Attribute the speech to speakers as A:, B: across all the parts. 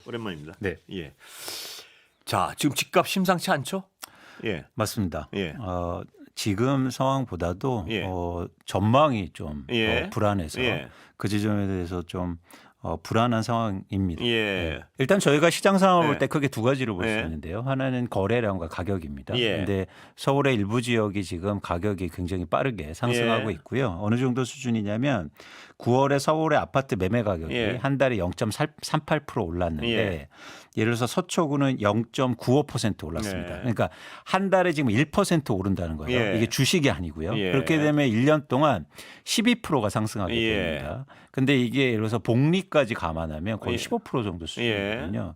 A: 오랜만입니다.
B: 네.
A: 예. 자, 지금 집값 심상치 않죠? 예.
B: 맞습니다.
A: 예.
B: 지금 상황보다도
A: 예.
B: 전망이 좀
A: 예.
B: 더 불안해서
A: 예.
B: 그 지점에 대해서 좀 불안한 상황입니다.
A: 예.
B: 일단 저희가 시장 상황을
A: 예.
B: 볼 때 크게 두 가지로 볼 수
A: 예.
B: 있는데요. 하나는 거래량과 가격입니다.
A: 예.
B: 그런데 서울의 일부 지역이 지금 가격이 굉장히 빠르게 상승하고
A: 예.
B: 있고요. 어느 정도 수준이냐면 9월에 서울의 아파트 매매 가격이
A: 예.
B: 한 달에 0.38% 올랐는데
A: 예.
B: 예를 들어서 서초구는 0.95% 올랐습니다.
A: 예.
B: 그러니까 한 달에 지금 1% 오른다는 거예요.
A: 예.
B: 이게 주식이 아니고요.
A: 예.
B: 그렇게 되면 1년 동안 12%가 상승하게
A: 예.
B: 됩니다. 근데 이게 예를 들어서 복리까지 감안하면 거의
A: 예.
B: 15% 정도 수준이거든요.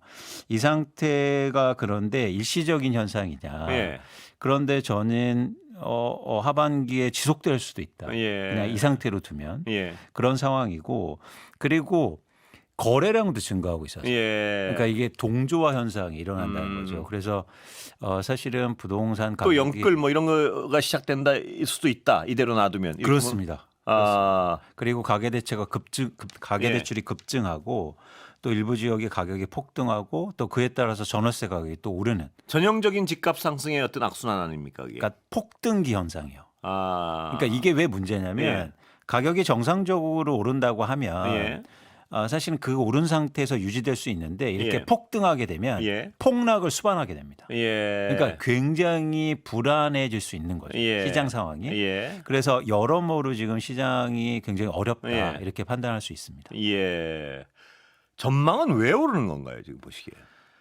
B: 이 상태가 그런데 일시적인 현상이냐.
A: 예.
B: 그런데 저는 하반기에 지속될 수도 있다.
A: 예.
B: 그냥 이 상태로 두면
A: 예.
B: 그런 상황이고 그리고 거래량도 증가하고 있었어요.
A: 예.
B: 그러니까 이게 동조화 현상이 일어난다는 거죠. 그래서 사실은 부동산
A: 또
B: 가격이
A: 영끌 뭐 이런 거가 시작된다 일 수도 있다. 이대로 놔두면. 이렇게
B: 그렇습니다.
A: 아.
B: 그리고 가계
A: 예.
B: 대출이 급증하고 또 일부 지역의 가격이 폭등하고 또 그에 따라서 전월세 가격이 또 오르는
A: 전형적인 집값 상승의 어떤 악순환 아닙니까? 이게.
B: 그러니까 폭등기 현상이요.
A: 아.
B: 그러니까 이게 왜 문제냐면
A: 예.
B: 가격이 정상적으로 오른다고 하면
A: 예.
B: 사실은 그 오른 상태에서 유지될 수 있는데 이렇게
A: 예.
B: 폭등하게 되면
A: 예.
B: 폭락을 수반하게 됩니다.
A: 예.
B: 그러니까 굉장히 불안해질 수 있는 거죠.
A: 예.
B: 시장 상황이.
A: 예.
B: 그래서 여러모로 지금 시장이 굉장히 어렵다
A: 예.
B: 이렇게 판단할 수 있습니다.
A: 예. 전망은 왜 오르는 건가요, 지금 보시기에?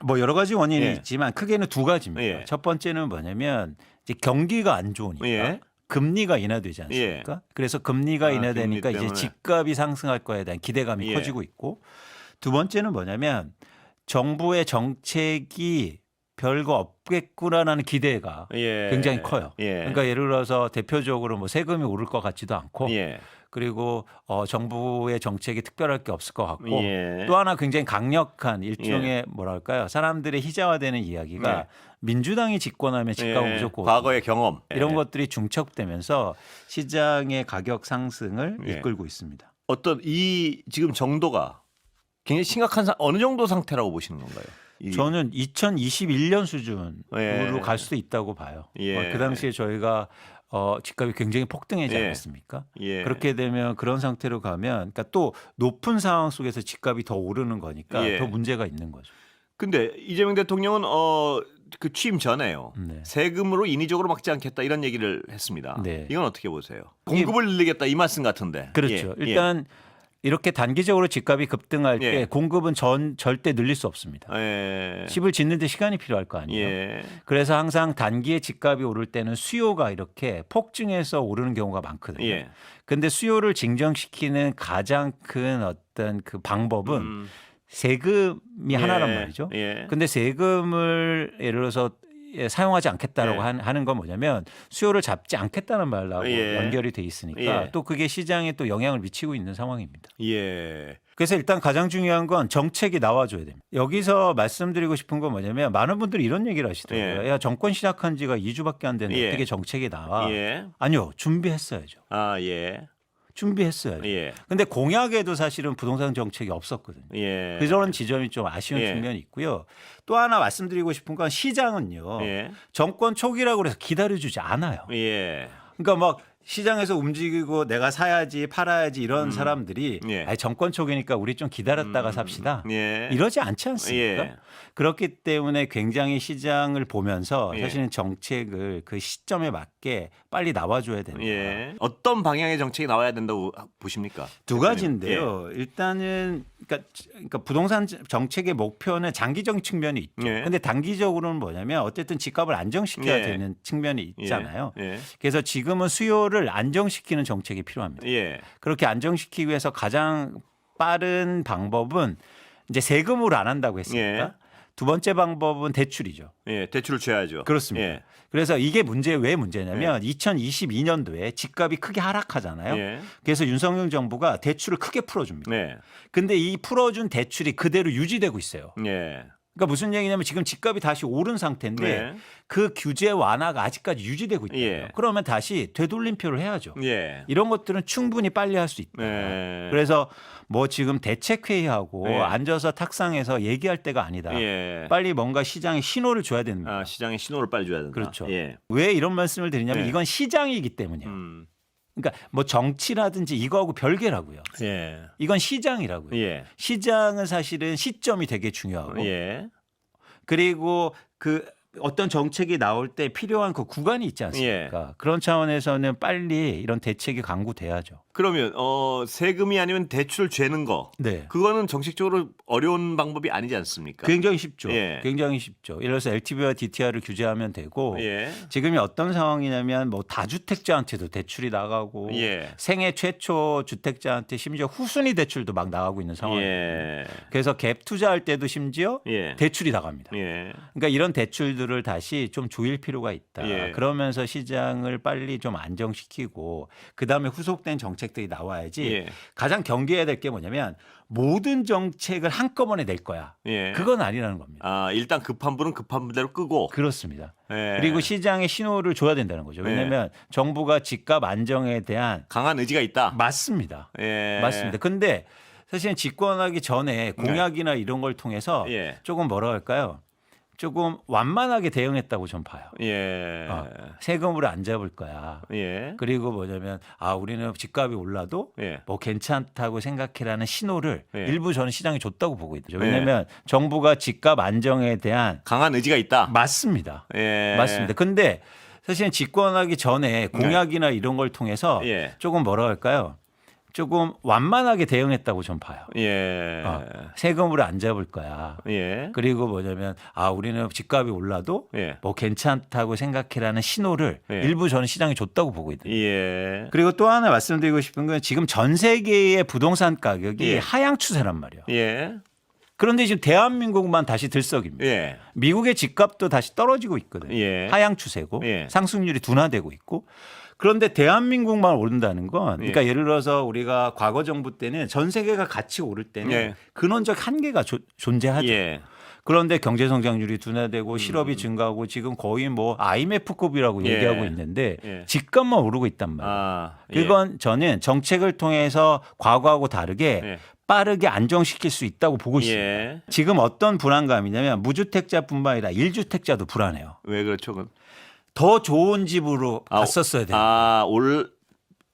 B: 뭐 여러 가지 원인이
A: 예.
B: 있지만 크게는 두 가지입니다.
A: 예.
B: 첫 번째는 뭐냐면 이제 경기가 안 좋으니까
A: 예.
B: 금리가 인하되지 않습니까? 그래서 금리가 인하되니까
A: 금리
B: 이제
A: 때문에.
B: 집값이 상승할 거에 대한 기대감이
A: 예.
B: 커지고 있고 두 번째는 뭐냐면 정부의 정책이 별거 없겠구나라는 기대가
A: 예.
B: 굉장히 커요.
A: 예.
B: 그러니까 예를 들어서 대표적으로 뭐 세금이 오를 것 같지도 않고
A: 예.
B: 그리고 정부의 정책이 특별할 게 없을 것 같고
A: 예.
B: 또 하나 굉장히 강력한 일종의 뭐랄까요 사람들의 희자화되는 이야기가
A: 예.
B: 민주당이 집권하면 집값은
A: 예.
B: 무조건
A: 과거의 경험
B: 이런
A: 예.
B: 것들이 중첩되면서 시장의 가격 상승을
A: 예.
B: 이끌고 있습니다.
A: 어떤 이 지금 정도가 굉장히 심각한 어느 정도 상태라고 보시는 건가요?
B: 저는 2021년 수준으로
A: 예.
B: 갈 수도 있다고 봐요.
A: 예.
B: 그 당시에 저희가 집값이 굉장히 폭등하지
A: 예.
B: 않았습니까?
A: 예.
B: 그렇게 되면 그런 상태로 가면 그러니까 또 높은 상황 속에서 집값이 더 오르는 거니까
A: 예.
B: 더 문제가 있는 거죠.
A: 근데 이재명 대통령은 그 취임 전에요.
B: 네.
A: 세금으로 인위적으로 막지 않겠다 이런 얘기를 했습니다.
B: 네.
A: 이건 어떻게 보세요?
B: 이게-
A: 공급을 늘리겠다 이 말씀 같은데.
B: 그렇죠.
A: 예.
B: 일단 이렇게 단기적으로 집값이 급등할
A: 예.
B: 때 공급은 절대 늘릴 수 없습니다.
A: 예.
B: 집을 짓는데 시간이 필요할 거 아니에요.
A: 예.
B: 그래서 항상 단기에 집값이 오를 때는 수요가 이렇게 폭증해서 오르는 경우가 많거든요.
A: 예.
B: 근데 수요를 진정시키는 가장 큰 어떤 그 방법은 세금이 하나란
A: 예.
B: 말이죠.
A: 예.
B: 근데 세금을 예를 들어서 사용하지 않겠다라고
A: 예.
B: 하는 건 뭐냐면 수요를 잡지 않겠다는 말하고
A: 예.
B: 연결이 돼 있으니까
A: 예.
B: 또 그게 시장에 또 영향을 미치고 있는 상황입니다.
A: 예.
B: 그래서 일단 가장 중요한 건 정책이 나와줘야 됩니다. 여기서 말씀드리고 싶은 건 뭐냐면 많은 분들이 이런 얘기를 하시더라고요.
A: 예.
B: 야 정권 시작한 지가 2주밖에 안 됐는데
A: 예.
B: 어떻게 정책이 나와?
A: 예.
B: 아니요. 준비했어야죠.
A: 아, 예.
B: 준비했어야죠.
A: 예.
B: 근데 공약에도 사실은 부동산 정책이 없었거든요.
A: 예.
B: 그런 지점이 좀 아쉬운
A: 예.
B: 측면이 있고요. 또 하나 말씀드리고 싶은 건 시장은요.
A: 예.
B: 정권 초기라고 해서 기다려주지 않아요.
A: 예.
B: 그러니까 막 시장에서 움직이고 내가 사야지 팔아야지 이런 사람들이
A: 예.
B: 아니, 정권 초기니까 우리 좀 기다렸다가 삽시다.
A: 예.
B: 이러지 않지 않습니까?
A: 예.
B: 그렇기 때문에 굉장히 시장을 보면서
A: 예.
B: 사실은 정책을 그 시점에 맞게 빨리 나와줘야 된다.
A: 예. 어떤 방향의 정책이 나와야 된다고 보십니까?
B: 두
A: 대표님?
B: 가지인데요. 일단은 그러니까 부동산 정책의 목표는 장기적인 측면이 있죠.
A: 예.
B: 근데 단기적으로는 뭐냐면 어쨌든 집값을 안정시켜야
A: 예.
B: 되는 측면이 있잖아요.
A: 예.
B: 그래서 지금은 수요를 안정시키는 정책이 필요합니다.
A: 예.
B: 그렇게 안정시키기 위해서 가장 빠른 방법은 이제 세금으로 안 한다고 했으니까
A: 예.
B: 두 번째 방법은 대출이죠.
A: 예. 대출을 줘야죠.
B: 그렇습니다.
A: 예.
B: 그래서 이게 왜 문제냐면 2022년도에 집값이 크게 하락하잖아요.
A: 예.
B: 그래서 윤석열 정부가 대출을 크게 풀어줍니다.
A: 네.
B: 근데 이 풀어준 대출이 그대로 유지되고 있어요.
A: 예.
B: 그러니까 무슨 얘기냐면 지금 집값이 다시 오른 상태인데
A: 네.
B: 그 규제 완화가 아직까지 유지되고 있다.
A: 예.
B: 그러면 다시 되돌림표를 해야죠.
A: 예.
B: 이런 것들은 충분히 빨리 할 수 있다.
A: 네.
B: 그래서 뭐 지금 대책회의하고
A: 네.
B: 앉아서 탁상에서 얘기할 때가 아니다.
A: 예.
B: 빨리 뭔가 시장에 신호를 줘야 됩니다.
A: 아, 시장에 신호를 빨리 줘야 된다.
B: 그렇죠.
A: 예.
B: 왜 이런 말씀을 드리냐면
A: 네.
B: 이건 시장이기 때문이에요.
A: 음.
B: 그러니까 뭐 정치라든지 이거하고 별개라고요.
A: 예.
B: 이건 시장이라고요.
A: 예.
B: 시장은 사실은 시점이 되게 중요하고
A: 예.
B: 그리고 그 어떤 정책이 나올 때 필요한 그 구간이 있지 않습니까? 그런 차원에서는 빨리 이런 대책이 강구돼야죠.
A: 그러면 세금이 아니면 대출 죄는 거.
B: 네.
A: 그거는 정책적으로 어려운 방법이 아니지 않습니까?
B: 굉장히 쉽죠.
A: 예.
B: 굉장히 쉽죠. 예를 들어서 LTV와 DTI를 규제하면 되고
A: 예.
B: 지금이 어떤 상황이냐면 뭐 다주택자한테도 대출이 나가고
A: 예.
B: 생애 최초 주택자한테 심지어 후순위 대출도 막 나가고 있는 상황이에요.
A: 예.
B: 그래서 갭 투자할 때도 심지어
A: 예.
B: 대출이 나갑니다.
A: 예.
B: 그러니까 이런 대출들을 다시 좀 조일 필요가 있다.
A: 예.
B: 그러면서 시장을 빨리 좀 안정시키고 그다음에 후속된 정책들이 나와야지
A: 예.
B: 가장 경계해야 될 게 뭐냐면 모든 정책을 한꺼번에 낼 거야.
A: 예.
B: 그건 아니라는 겁니다.
A: 아, 일단 급한 불은 급한 불대로 끄고.
B: 그렇습니다.
A: 예.
B: 그리고 시장에 신호를 줘야 된다는 거죠. 왜냐하면 정부가 집값 안정에 대한
A: 강한 의지가 있다.
B: 맞습니다.
A: 예.
B: 맞습니다. 근데 사실은 집권하기 전에 공약이나 이런 걸 통해서
A: 예.
B: 조금 뭐라 할까요? 조금 완만하게 대응했다고 좀 봐요.
A: 예.
B: 세금으로 안 잡을 거야.
A: 예.
B: 그리고 뭐냐면 우리는 집값이 올라도
A: 예.
B: 뭐 괜찮다고 생각해라는 신호를
A: 예.
B: 일부 저는 시장에 줬다고 보고 있죠. 왜냐하면 정부가 집값 안정에 대한
A: 강한 의지가 있다.
B: 맞습니다.
A: 예.
B: 맞습니다. 근데 사실은 집권하기 전에 공약이나 이런 걸 통해서
A: 예.
B: 조금 뭐라 할까요? 조금 완만하게 대응했다고 좀 봐요.
A: 예.
B: 세금으로 안 잡을 거야.
A: 예.
B: 그리고 뭐냐면 우리는 집값이 올라도
A: 예.
B: 뭐 괜찮다고 생각해라는 신호를
A: 예.
B: 일부 저는 시장에 줬다고 보고 있거든요.
A: 예.
B: 그리고 또 하나 말씀드리고 싶은 건 지금 전 세계의 부동산 가격이
A: 예.
B: 하향 추세란 말이에요.
A: 예.
B: 그런데 지금 대한민국만 다시 들썩입니다.
A: 예.
B: 미국의 집값도 다시 떨어지고 있거든요.
A: 예.
B: 하향 추세고
A: 예.
B: 상승률이 둔화되고 있고 그런데 대한민국만 오른다는 건 그러니까 예를 들어서 우리가 과거 정부 때는 전 세계가 같이 오를 때는
A: 예.
B: 근원적 한계가 존재하죠.
A: 예.
B: 그런데 경제 성장률이 둔화되고 실업이 증가하고 지금 거의 뭐 IMF급이라고
A: 예.
B: 얘기하고 있는데
A: 예.
B: 집값만 오르고 있단 말이에요.
A: 예.
B: 그건 저는 정책을 통해서 과거하고 다르게
A: 예.
B: 빠르게 안정시킬 수 있다고 보고 있습니다.
A: 예.
B: 지금 어떤 불안감이냐면 무주택자뿐만 아니라 1주택자도 불안해요.
A: 왜 그렇죠? 그건?
B: 더 좋은 집으로 갔었어야 돼요.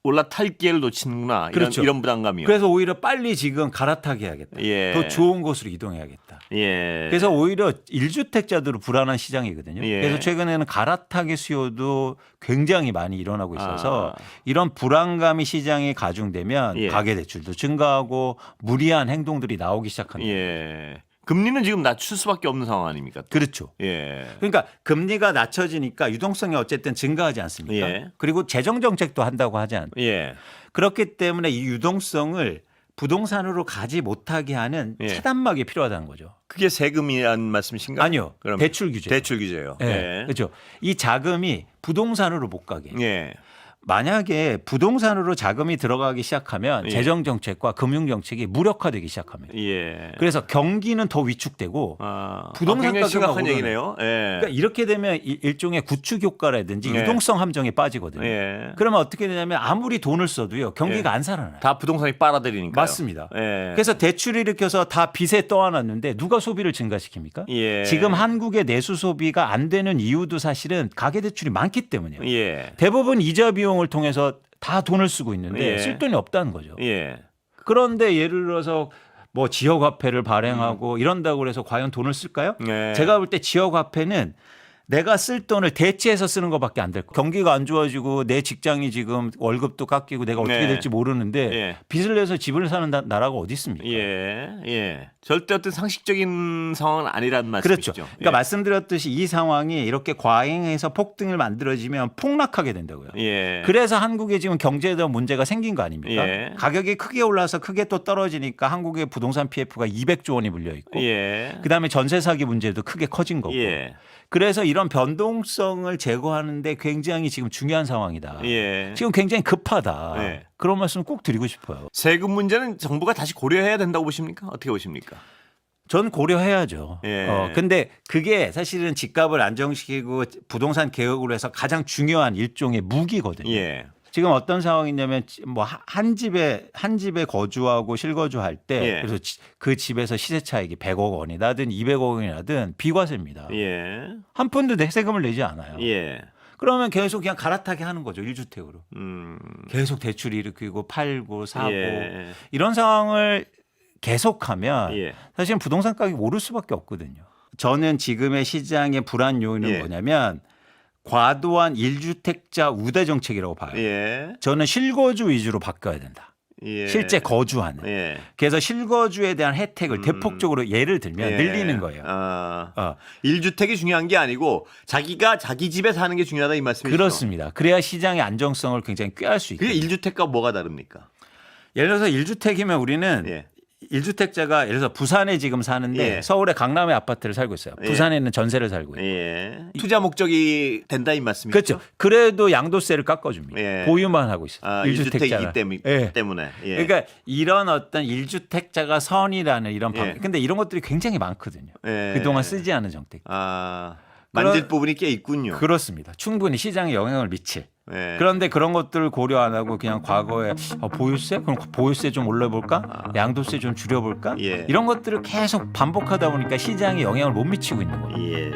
A: 올라탈 기회를 놓치는구나.
B: 그렇죠.
A: 이런 부담감이요.
B: 그래서 오히려 빨리 지금 갈아타게 해야겠다.
A: 예.
B: 더 좋은 곳으로 이동해야겠다.
A: 예.
B: 그래서 오히려 1주택자들은 불안한 시장이거든요.
A: 예.
B: 그래서 최근에는 갈아타기 수요도 굉장히 많이 일어나고 있어서
A: 아.
B: 이런 불안감이 시장에 가중되면
A: 예.
B: 가계대출도 증가하고 무리한 행동들이 나오기 시작합니다.
A: 예. 금리는 지금 낮출 수밖에 없는 상황 아닙니까?
B: 그렇죠.
A: 예.
B: 그러니까 금리가 낮춰지니까 유동성이 어쨌든 증가하지 않습니까?
A: 예.
B: 그리고 재정 정책도 한다고 하지 않습니까?
A: 예.
B: 그렇기 때문에 이 유동성을 부동산으로 가지 못하게 하는
A: 예.
B: 차단막이 필요하다는 거죠.
A: 그게 세금이라는 말씀이신가요?
B: 아니요.
A: 그럼
B: 대출 규제.
A: 대출 규제요.
B: 예. 그렇죠. 이 자금이 부동산으로 못 가게.
A: 예.
B: 만약에 부동산으로 자금이 들어가기 시작하면
A: 예.
B: 재정 정책과 금융 정책이 무력화되기 시작합니다.
A: 예.
B: 그래서 경기는 더 위축되고 부동산
A: 굉장히
B: 가격이
A: 심각한
B: 오르는.
A: 얘기네요. 예.
B: 그러니까 이렇게 되면 일종의 구축 효과라든지
A: 예.
B: 유동성 함정에 빠지거든요.
A: 예.
B: 그러면 어떻게 되냐면 아무리 돈을 써도요 경기가 안 살아나요.
A: 다 부동산이 빨아들이니까.
B: 맞습니다.
A: 예.
B: 그래서 대출을 일으켜서 다 빚에 떠안았는데 누가 소비를 증가시킵니까?
A: 예.
B: 지금 한국의 내수 소비가 안 되는 이유도 사실은 가계대출이 많기 때문이에요.
A: 예.
B: 대부분 이자 비용을 통해서 다 돈을 쓰고 있는데
A: 예.
B: 쓸 돈이 없다는 거죠.
A: 예.
B: 그런데 예를 들어서 뭐 지역화폐를 발행하고 이런다고 해서 과연 돈을 쓸까요?
A: 예.
B: 제가 볼 때 지역화폐는 내가 쓸 돈을 대체해서 쓰는 것밖에 안 될 거예요. 경기가 안 좋아지고 내 직장이 지금 월급도 깎이고 내가 어떻게
A: 네.
B: 될지 모르는데
A: 예.
B: 빚을 내서 집을 사는 나라가 어디 있습니까?
A: 예. 예. 절대 어떤 상식적인 상황은 아니라는
B: 그렇죠.
A: 말씀이시죠.
B: 그러니까 말씀드렸듯이 이 상황이 이렇게 과잉해서 폭등을 만들어지면 폭락하게 된다고요.
A: 예.
B: 그래서 한국에 지금 경제에 대한 문제가 생긴 거 아닙니까?
A: 예.
B: 가격이 크게 올라서 크게 또 떨어지니까 한국의 부동산 PF가 200조 원이 물려 있고
A: 예.
B: 그다음에 전세 사기 문제도 크게 커진 거고.
A: 예.
B: 그래서 이런 변동성을 제거하는데 굉장히 지금 중요한 상황이다.
A: 예.
B: 지금 굉장히 급하다.
A: 예.
B: 그런 말씀 꼭 드리고 싶어요.
A: 세금 문제는 정부가 다시 고려해야 된다고 보십니까? 어떻게 보십니까?
B: 전 고려해야죠.
A: 예.
B: 근데 그게 사실은 집값을 안정시키고 부동산 개혁으로 해서 가장 중요한 일종의 무기거든요.
A: 예.
B: 지금 어떤 상황이냐면 뭐 한 집에 거주하고 실거주할 때
A: 예.
B: 그래서 그 집에서 시세 차익이 100억 원이라든 200억 원이라든 비과세입니다.
A: 예.
B: 한 푼도 세금을 내지 않아요.
A: 예.
B: 그러면 계속 그냥 갈아타게 하는 거죠. 1주택으로.
A: 음.
B: 계속 대출 일으키고 팔고 사고
A: 예.
B: 이런 상황을 계속하면
A: 예.
B: 사실은 부동산 가격이 오를 수밖에 없거든요. 저는 지금의 시장의 불안 요인은
A: 예.
B: 뭐냐면 과도한 1주택자 우대 정책이라고 봐요.
A: 예.
B: 저는 실거주 위주로 바뀌어야 된다.
A: 예.
B: 실제 거주하는.
A: 예.
B: 그래서 실거주에 대한 혜택을 대폭적으로 예를 들면
A: 예.
B: 늘리는 거예요.
A: 1주택이 중요한 게 아니고 자기가 자기 집에 사는 게 중요하다 이 말씀이시죠?
B: 그렇습니다. 그래야 시장의 안정성을 굉장히 꾀할 수
A: 그게
B: 있거든요.
A: 1주택과 뭐가 다릅니까?
B: 예를 들어서 1주택이면 우리는
A: 예.
B: 1주택자가 예를 들어서 부산에 지금 사는데
A: 예.
B: 서울의 강남에 아파트를 살고 있어요.
A: 예.
B: 부산에는 전세를 살고 있어요.
A: 예. 투자 목적이 된다 이 말씀이시죠?
B: 그렇죠. 그래도 양도세를 깎아줍니다.
A: 예.
B: 보유만 하고 있어요.
A: 1주택이기
B: 1주택자가.
A: 때문에. 예.
B: 그러니까 이런 어떤 1주택자가 선이라는 이런
A: 예.
B: 근데 이런 것들이 굉장히 많거든요.
A: 예.
B: 그동안 쓰지 않은 정책.
A: 만질 부분이 꽤 있군요.
B: 그렇습니다. 충분히 시장에 영향을 미칠.
A: 예.
B: 그런데 그런 것들을 고려 안 하고 그냥 과거에 보유세? 그럼 보유세 좀 올려볼까? 양도세 좀 줄여볼까?
A: 예.
B: 이런 것들을 계속 반복하다 보니까 시장에 영향을 못 미치고 있는 거예요.
A: 예.